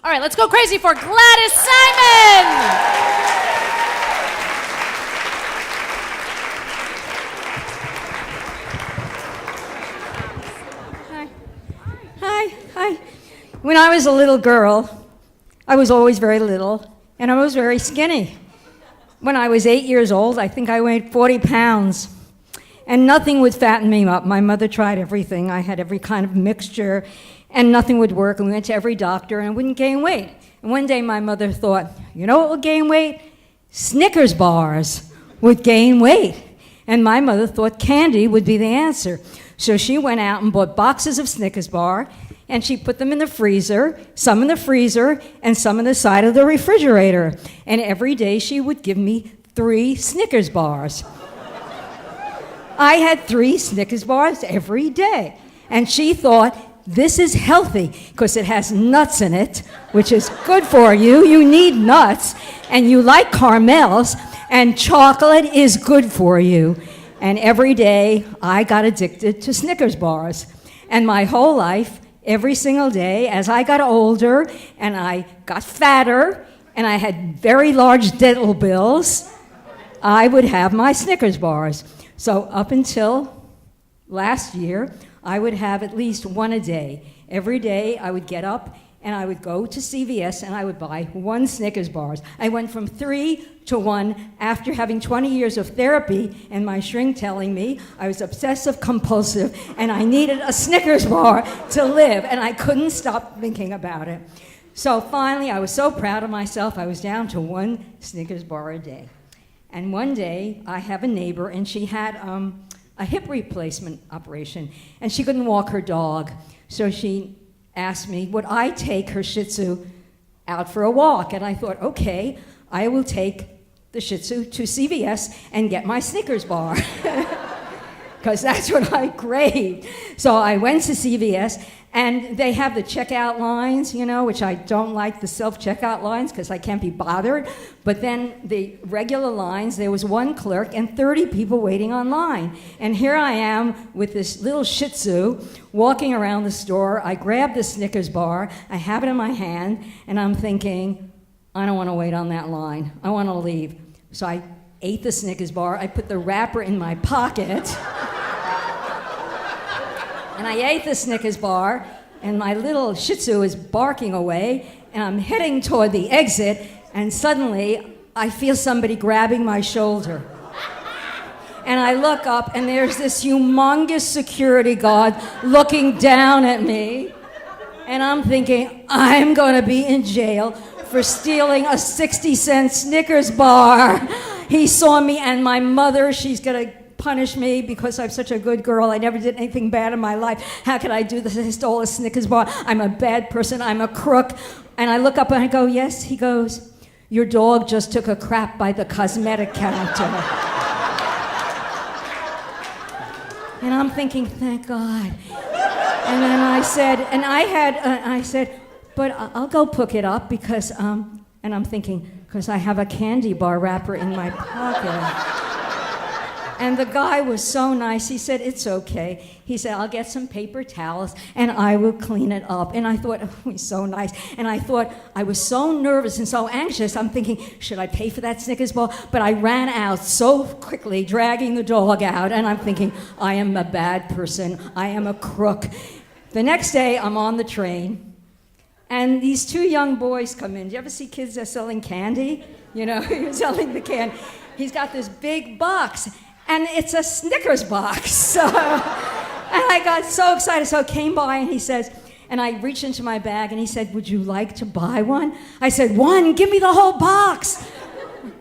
All right, let's go crazy for GladysSimon. Hi. When I was a little girl, I was always very little, and I was very skinny. When I was 8 years old, I think I weighed 40 pounds, and nothing would fatten me up. My mother tried everything. I had every kind of mixture, and nothing would work, and we went to every doctor, and I wouldn't gain weight. And one day my mother thought, you know what will gain weight? Snickers bars would gain weight. And my mother thought candy would be the answer. So she went out and bought boxes of Snickers bar, and she put them in the freezer, some in the freezer, and some in the side of the refrigerator. And every day she would give me 3 Snickers bars. I had 3 Snickers bars every day. And she thought, this is healthy because it has nuts in it, which is good for you. You need nuts, and you like caramels, and chocolate is good for you. And every day I got addicted to Snickers bars. And my whole life, every single day, as I got older and I got fatter and I had very large dental bills, I would have my Snickers bars. So up until last year, I would have at least one a day. Every day I would get up and I would go to CVS and I would buy 1 Snickers bars. I went from 3 to 1 after having 20 years of therapy and my shrink telling me I was obsessive compulsive and I needed a Snickers bar to live, and I couldn't stop thinking about it. So finally, I was so proud of myself, I was down to 1 Snickers bar a day. And one day, I have a neighbor, and she had a hip replacement operation, and she couldn't walk her dog. So she asked me, would I take her Shih Tzu out for a walk? And I thought, okay, I will take the Shih Tzu to CVS and get my Snickers bar, because that's what I craved. So I went to CVS, and they have the checkout lines, which I don't like, the self-checkout lines, because I can't be bothered. But then the regular lines, there was 1 clerk and 30 people waiting online. And here I am with this little Shih Tzu walking around the store. I grab the Snickers bar, I have it in my hand, and I'm thinking, I don't want to wait on that line. I want to leave. So I ate the Snickers bar, I put the wrapper in my pocket, and I ate the Snickers bar, and my little Shih Tzu is barking away, and I'm heading toward the exit, and suddenly I feel somebody grabbing my shoulder. And I look up, and there's this humongous security guard looking down at me, and I'm thinking, I'm going to be in jail for stealing a 60-cent Snickers bar. He saw me, and my mother, she's going to punish me because I'm such a good girl. I never did anything bad in my life. How could I do this? I stole a Snickers bar. I'm a bad person. I'm a crook. And I look up and I go, yes. He goes, your dog just took a crap by the cosmetic counter. And I'm thinking, thank God. And then I said, but I'll go pick it up because, and I'm thinking, because I have a candy bar wrapper in my pocket. And the guy was so nice. He said, it's okay. He said, I'll get some paper towels and I will clean it up. And I thought, oh, he's so nice. And I thought, I was so nervous and so anxious. I'm thinking, should I pay for that Snickers bar? But I ran out so quickly, dragging the dog out. And I'm thinking, I am a bad person. I am a crook. The next day, I'm on the train. And these 2 young boys come in. Do you ever see kids that are selling candy? You're selling the candy. He's got this big box. And it's a Snickers box. And I got so excited. So I came by and he says, and I reached into my bag and he said, would you like to buy one? I said, 1, give me the whole box.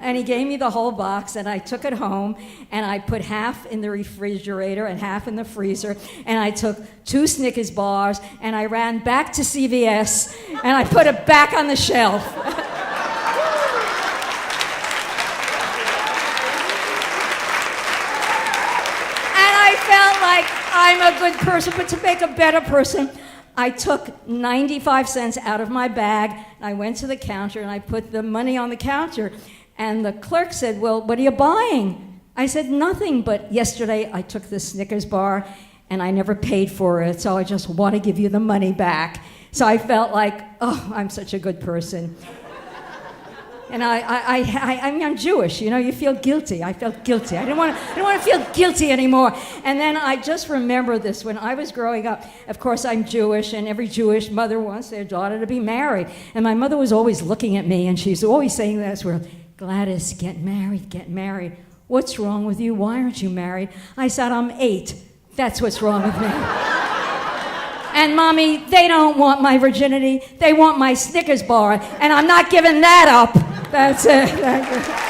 And he gave me the whole box and I took it home and I put half in the refrigerator and half in the freezer. And I took 2 Snickers bars and I ran back to CVS and I put it back on the shelf. Like I'm a good person, but to make a better person, I took 95 cents out of my bag, and I went to the counter, and I put the money on the counter, and the clerk said, well, what are you buying? I said, nothing, but yesterday I took this Snickers bar, and I never paid for it, so I just want to give you the money back. So I felt like, oh, I'm such a good person. And I'm Jewish, you know, you feel guilty. I felt guilty. I didn't want to feel guilty anymore. And then I just remember this. When I was growing up, of course, I'm Jewish, and every Jewish mother wants their daughter to be married. And my mother was always looking at me, and she's always saying this, where, Gladys, get married, get married. What's wrong with you? Why aren't you married? I said, I'm 8. That's what's wrong with me. And Mommy, they don't want my virginity. They want my Snickers bar, and I'm not giving that up. That's it.